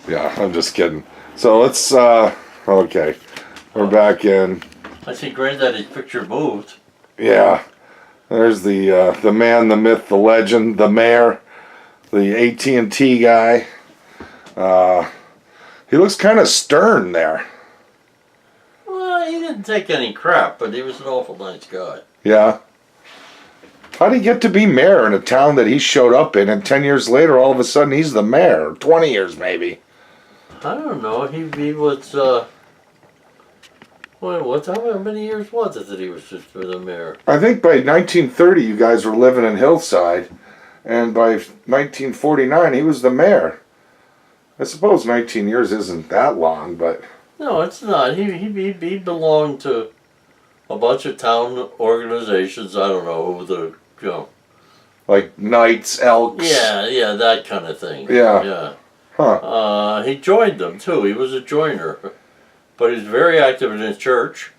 Yeah, I'm just kidding. So let's, okay. We're back in. I see Granddaddy's picture moved. Yeah. There's the man, the myth, the legend, the mayor, the AT&T guy. He looks kind of stern there. Well, he didn't take any crap, but he was an awful nice guy. Yeah. How'd he get to be mayor in a town that he showed up in, and 10 years later, all of a sudden, he's the mayor? 20 years, maybe. I don't know. He was, well, how many years was it that he was just for the mayor? I think by 1930, you guys were living in Hillside, and by 1949, he was the mayor. I suppose 19 years isn't that long, but... No, it's not. He belonged to a bunch of town organizations. I don't know like Knights, Elks. Yeah, that kind of thing. Yeah. Huh. He joined them too. He was a joiner, but he was very active in his church.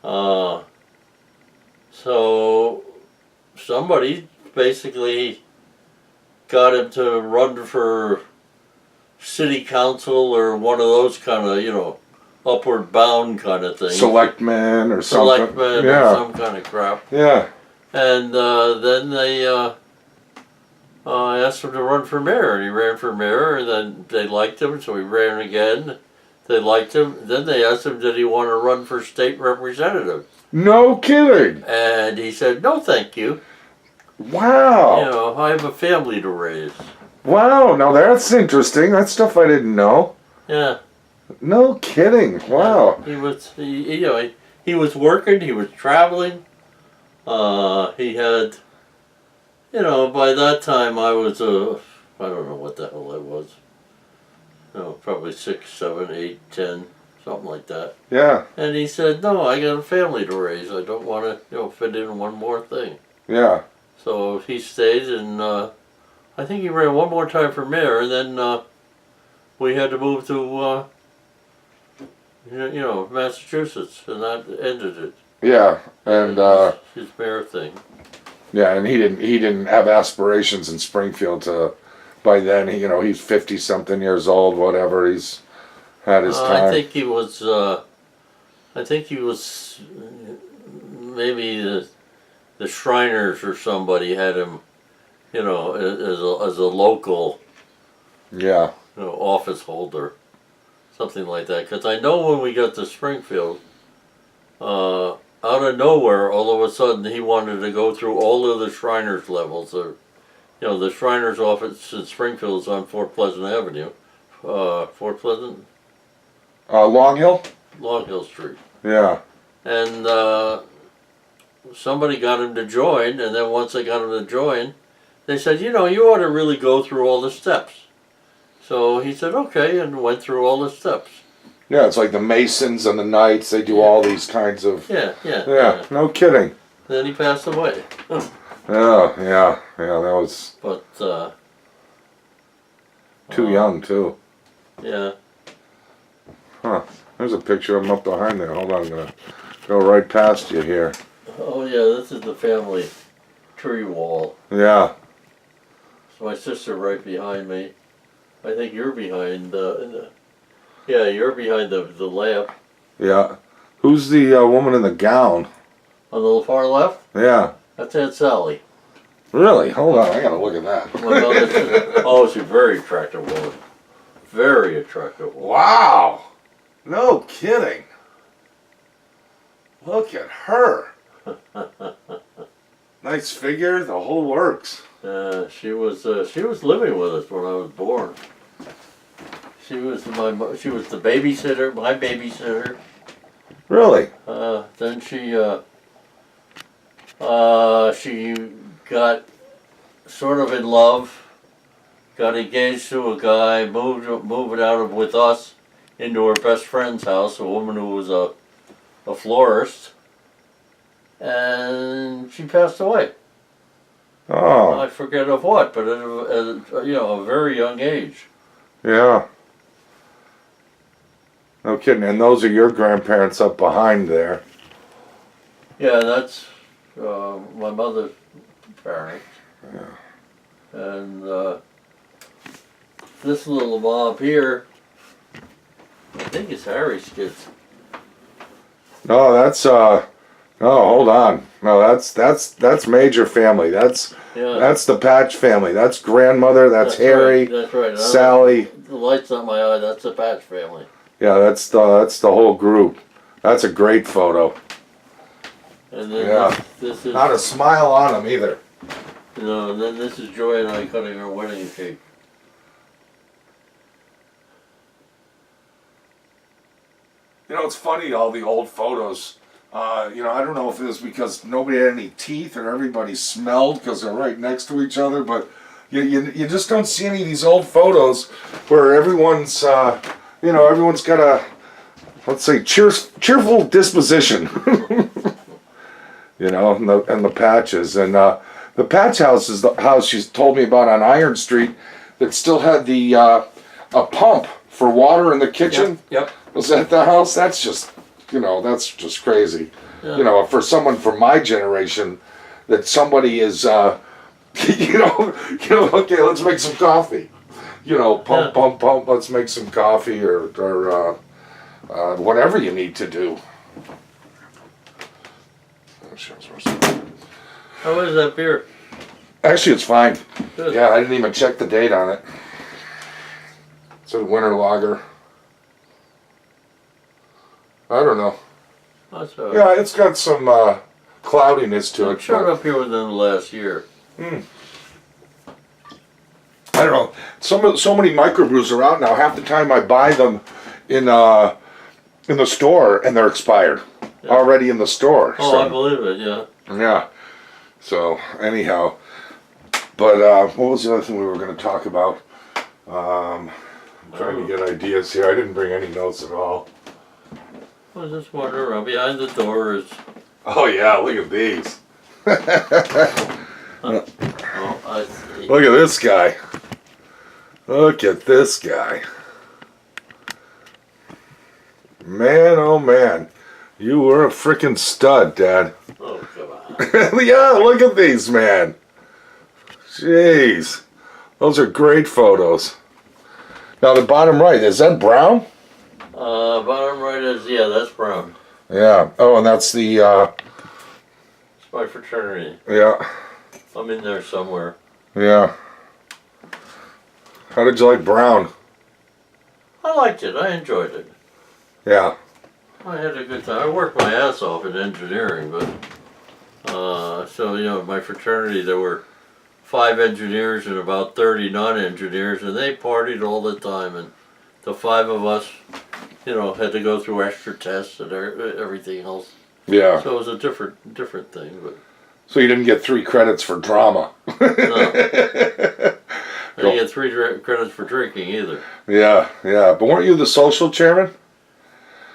So somebody basically got him to run for city council or one of those kind of, upward bound kind of things. Selectmen or something. Selectmen or some kind of crap. Yeah. And then they asked him to run for mayor, and he ran for mayor, and then they liked him, so he ran again. They liked him. Then they asked him, did he want to run for state representative? No kidding. And he said, no, thank you. Wow. I have a family to raise. Wow, now that's interesting. That's stuff I didn't know. Yeah. No kidding. Wow. He was, he was working, he was traveling. He had, by that time I was I don't know what the hell I was. Probably 6, 7, 8, 10, something like that. Yeah. And he said, no, I got a family to raise. I don't want to, fit in one more thing. Yeah. So he stayed, and I think he ran one more time for mayor, and then we had to move to, Massachusetts, and that ended it. Yeah, and his mayor thing. Yeah, and he didn't have aspirations in Springfield to. By then, he's 50-something years old. Whatever, he's had his time. I think he was. Maybe the Shriners or somebody had him, as a local. Yeah. Office holder, something like that. Because I know when we got to Springfield, out of nowhere, all of a sudden he wanted to go through all of the Shriners levels. The Shriners office in Springfield is on Fort Pleasant Avenue. Fort Pleasant? Long Hill? Long Hill Street. Yeah. And somebody got him to join, and then once they got him to join, they said, you ought to really go through all the steps. So he said, okay, and went through all the steps. Yeah, it's like the Masons and the Knights. They do all these kinds of... Yeah. No kidding. Then he passed away. Oh, yeah, that was... But, too young, too. Yeah. Huh. There's a picture of him up behind there. Hold on, I'm going to go right past you here. Oh, yeah, this is the family tree wall. Yeah. So my sister right behind me. I think you're behind you're behind the lamp. Yeah. Who's the woman in the gown? On the far left? Yeah. That's Aunt Sally. Really? Hold on, I gotta look at that. Oh, she's a very attractive woman. Very attractive woman. Wow! No kidding. Look at her. Nice figure, the whole works. She was living with us when I was born. She was the babysitter, my babysitter. Really? Then she got sort of in love, got engaged to a guy, moved out with us into her best friend's house, a woman who was a florist, and she passed away. Oh. I forget of what, but at a very young age. Yeah. No kidding. And those are your grandparents up behind there. Yeah, that's my mother's parents. Yeah. And this little mob here, I think it's Harry's kids. No, that's no, hold on. No, that's major family. That's the Patch family. That's grandmother, that's Harry, right, that's right. Sally. The light's on my eye, that's the Patch family. Yeah, that's the whole group. That's a great photo. And then this is Not a smile on them either. and then this is Joy and I cutting our wedding cake. You know, it's funny, all the old photos. I don't know if it was because nobody had any teeth or everybody smelled because they're right next to each other, but you just don't see any of these old photos where everyone's, everyone's got a, let's say, cheerful disposition. And the Patches. And the Patch house is the house she's told me about on Iron Street that still had the a pump for water in the kitchen. Yep. Was that the house? That's just, that's just crazy. Yeah. For someone from my generation, that somebody is, okay, let's make some coffee. Pump, let's make some coffee or whatever you need to do. How is that beer? Actually, it's fine. Good. Yeah, I didn't even check the date on it. It's a winter lager. I don't know. That's all right. Yeah, it's got some cloudiness to It it. showed up here within the last year. I don't know. So many microbrews are out now. Half the time I buy them in the store and they're expired already in the store. Oh, so, I believe it. Yeah. Yeah. So anyhow, but what was the other thing we were going to talk about? I'm trying to get ideas here. I didn't bring any notes at all. I was just wondering around behind the door is. Oh yeah, look at these. Oh, I see. Look at this guy. Look at this guy. Man, oh man. You were a freaking stud, Dad. Oh, come on. Yeah, look at these, man. Jeez. Those are great photos. Now, the bottom right, is that brown? Bottom right is, that's brown. Yeah. Oh, and that's the, It's my fraternity. yeah. I'm in there somewhere. Yeah. How did you like brown? I liked it. I enjoyed it. Yeah. I had a good time. I worked my ass off in engineering, but my fraternity, there were 5 engineers and about 30 non-engineers, and they partied all the time. And the 5 of us, had to go through extra tests and everything else. Yeah. So it was a different thing, but So you didn't get 3 credits for drama. no. I didn't get 3 credits for drinking either. Yeah, yeah. But weren't you the social chairman?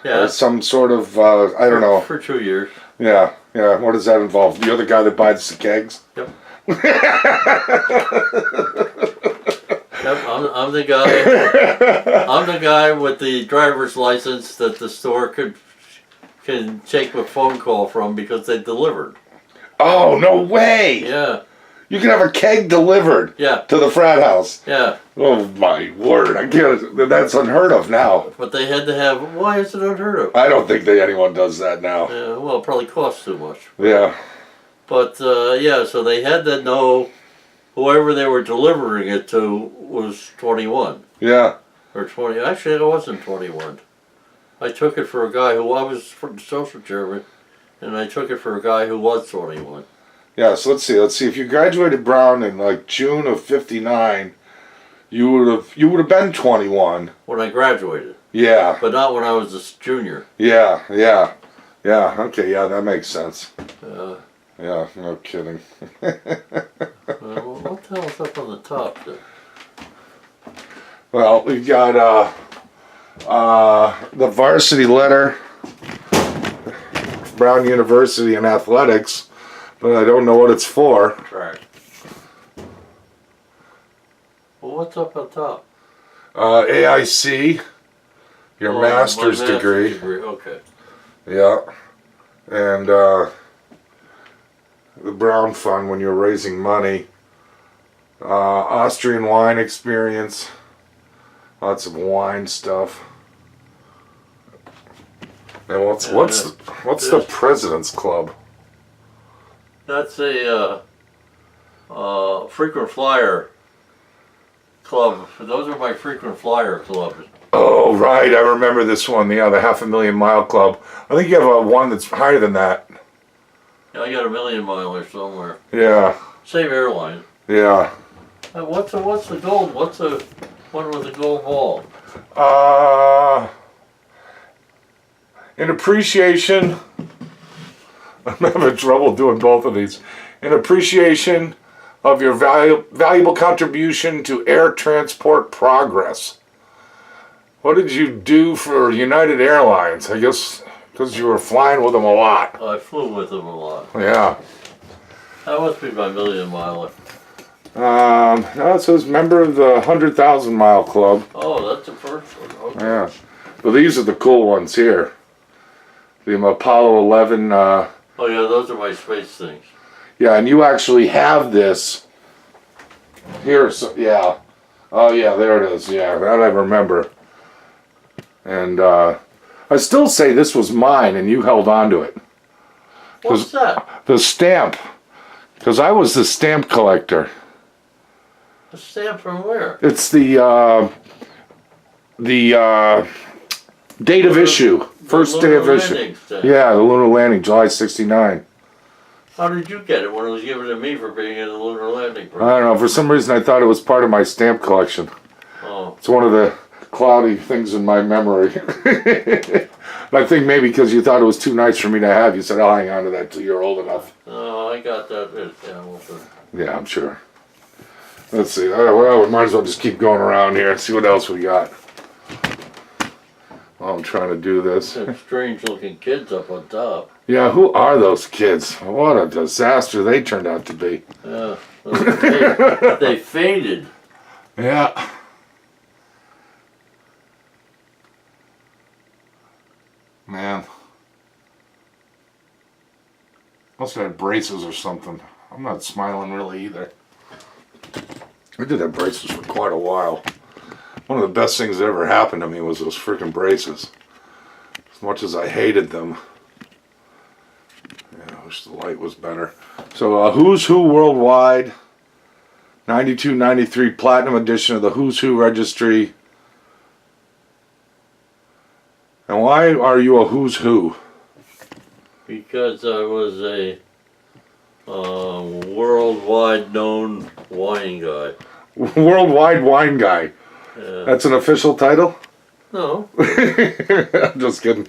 Yeah. Or some sort of, I don't know. For 2 years. Yeah, yeah. What does that involve? You're the guy that buys the kegs? Yep. Yep, I'm the guy. I'm the guy with the driver's license that the store can take a phone call from because they delivered. Oh, no way! Yeah. You can have a keg delivered Yeah. to the frat house. Yeah. Oh my word! I can't. That's unheard of now. But they had to have. Why is it unheard of? I don't think that anyone does that now. Yeah. Well, it probably costs too much. Yeah. But so they had to know whoever they were delivering it to was 21 Yeah. or 20. Actually, I wasn't 21. I took it for a guy who I was from the social chairman, and I took it for a guy who was 21. Yeah. So let's see. If you graduated Brown in like June of '59, you would have been 21. When I graduated. Yeah. But not when I was a junior. Yeah. Yeah. Yeah. Okay. Yeah, that makes sense. Yeah. No kidding. What the hell's up on the top there? Well, we've got the varsity letter, Brown University in athletics, but I don't know what it's for. Right. Well, what's up on top? AIC, your Oh, master's my degree. Okay. Yeah. And the Brown Fund when you're raising money. Austrian wine experience. Lots of wine stuff. And what's the President's Club? That's a frequent flyer club. Those are my frequent flyer clubs. Oh, right. I remember this one. Yeah, the 500,000 Mile Club. I think you have one that's higher than that. Yeah, I got a million miler somewhere. Yeah. Same airline. Yeah. What's the gold? What's the one with the gold ball? In appreciation, I'm having trouble doing both of these. In appreciation of your valuable contribution to air transport progress. What did you do for United Airlines? I guess because you were flying with them a lot. I flew with them a lot. Yeah. That must be my million miler. No, it says member of the 100,000 Mile Club. Oh, that's the first one. Okay. Yeah. Well, these are the cool ones here. The Apollo 11. Oh yeah, those are my space things. Yeah, and you actually have this. Here, so, yeah. Oh yeah, there it is. Yeah, that I remember. And I still say this was mine, and you held on to it. What's that? The stamp. Because I was the stamp collector. A stamp from where? It's the date of issue. First day of issue. Yeah, the lunar landing, July '69. How did you get it when it was given to me for being in the lunar landing I don't know. For some reason, I thought it was part of my stamp collection. Oh. It's one of the cloudy things in my memory. I think maybe because you thought it was too nice for me to have, you said, I'll hang on to that till you're old enough. Oh, I got that bit. Yeah, well, Yeah, I'm sure. Let's see. Well, we might as well just keep going around here and see what else we got. While I'm trying to do this. some strange looking kids up on top. Yeah, who are those kids? What a disaster they turned out to be. Yeah. They faded. Yeah. Man. Must have had braces or something. I'm not smiling really either. I did have braces for quite a while. One of the best things that ever happened to me was those freaking braces. As much as I hated them. Yeah, I wish the light was better. So, Who's Who Worldwide. 92-93 Platinum Edition of the Who's Who Registry. And why are you a Who's Who? Because I was a worldwide known wine guy. Worldwide Wine Guy. Yeah. That's an official title? No. I'm just kidding.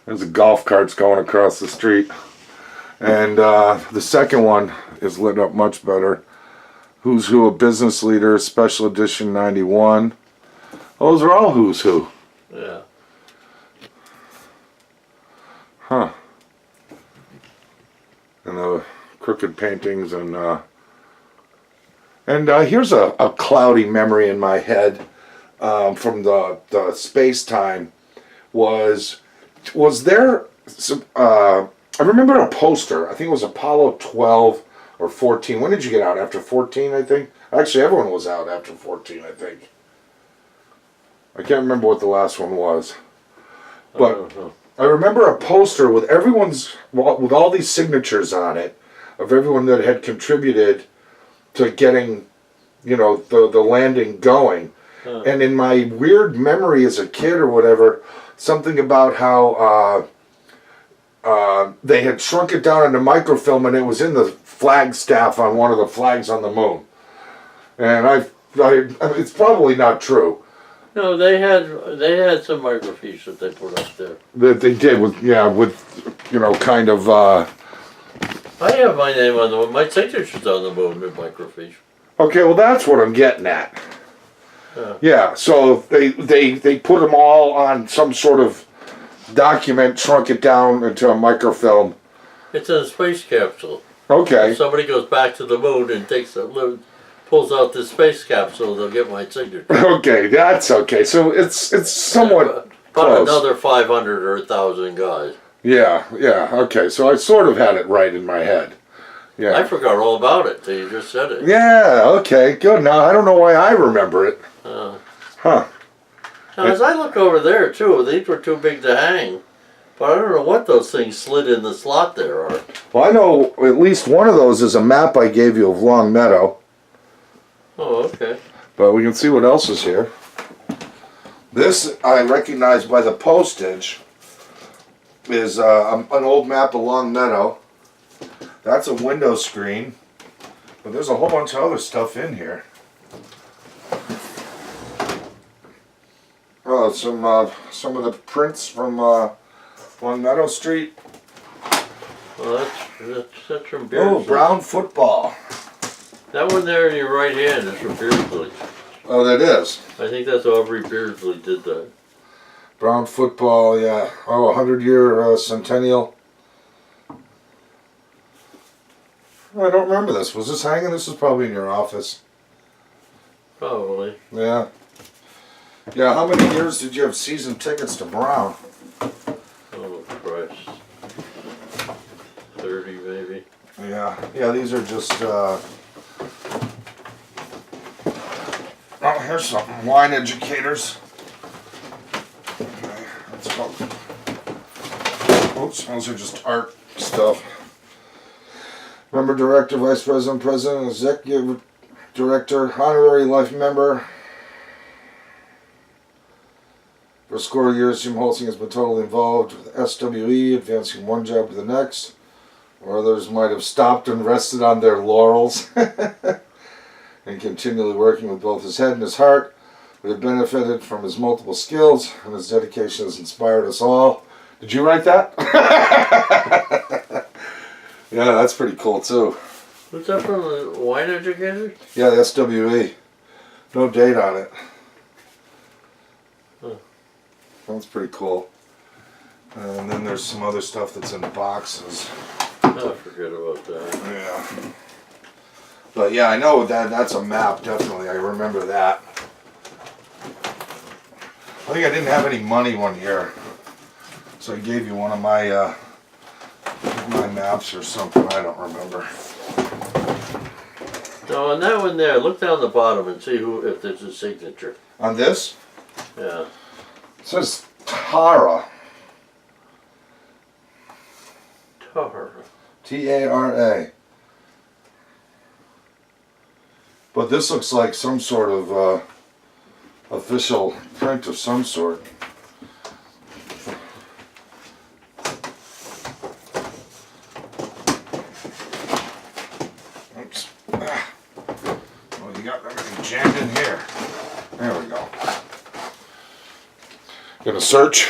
There's golf carts going across the street. And the second one is lit up much better. Who's Who, a Business Leader, Special Edition 91. Those are all Who's Who. Yeah. Huh. And the crooked paintings and here's a cloudy memory in my head from the space time. Was there some, I remember a poster. I think it was Apollo 12 or 14. When did you get out? After 14, I think. Actually, everyone was out after 14, I think. I can't remember what the last one was, but I remember a poster with with all these signatures on it of everyone that had contributed to getting, the landing going. And in my weird memory as a kid or whatever, something about how they had shrunk it down into microfilm and it was in the flagstaff on one of the flags on the moon. And it's probably not true. No, they had some microfiche that they put up there. That they did with kind of. I have my name on the moon. My signature's on the moon with microfiche. Okay, well that's what I'm getting at. Yeah, so they put them all on some sort of document, shrunk it down into a microfilm. It's in a space capsule. Okay. If somebody goes back to the moon and pulls out this space capsule, they'll get my signature. Okay, that's okay. So it's somewhat About close. another 500 or 1,000 guys. Yeah, okay. So I sort of had it right in my head. Yeah. I forgot all about it till you just said it. Yeah, okay, good. Now I don't know why I remember it. Huh. Now, as I look over there too, these were too big to hang. But I don't know what those things slid in the slot there are. Well, I know at least one of those is a map I gave you of Long Meadow. Oh, okay. But we can see what else is here. This I recognize by the postage is an old map of Long Meadow. That's a window screen. But there's a whole bunch of other stuff in here. Oh, some of the prints from Long Meadow Street. Well, that's from Oh, Beardsley. brown football. That one there in your right hand is from Beardsley. Oh, that is. I think that's Aubrey Beardsley did that. Brown football, yeah. Oh, 100-year centennial. Oh, I don't remember this. Was this hanging? This was probably in your office. Probably. Yeah. Yeah, how many years did you have season tickets to Brown? Oh, Christ. 30 maybe. Yeah. Yeah, these are just, oh, here's something. Wine educators. Okay, let's go. Oops, those are just art stuff. Member, director, vice president, president, executive director, honorary life member. For a score of years, Jim Holsing has been totally involved with SWE, advancing one job to the next, or others might have stopped and rested on their laurels, and continually working with both his head and his heart. We have benefited from his multiple skills, and his dedication has inspired us all. Did you write that? Yeah, that's pretty cool too. What's that from, the wine educator? Yeah, the SWE. No date on it. Huh. That's pretty cool. And then there's some other stuff that's in boxes. Oh, forget about that. Yeah. But yeah, I know that's a map, definitely. I remember that. I think I didn't have any money one year. So I gave you one of my maps or something. I don't remember. No, on that one there, look down the bottom and see if there's a signature. On this? Yeah. It says Tara. Tar. Tara. But this looks like some sort of official print of some sort. Oops. Well, you got everything jammed in here. There we go. Gonna search.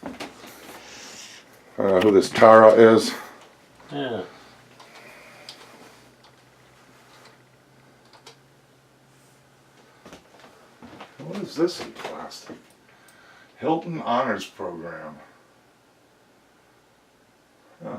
I don't know who this Tara is. Yeah. What is this in plastic? Hilton Honors Program. Huh.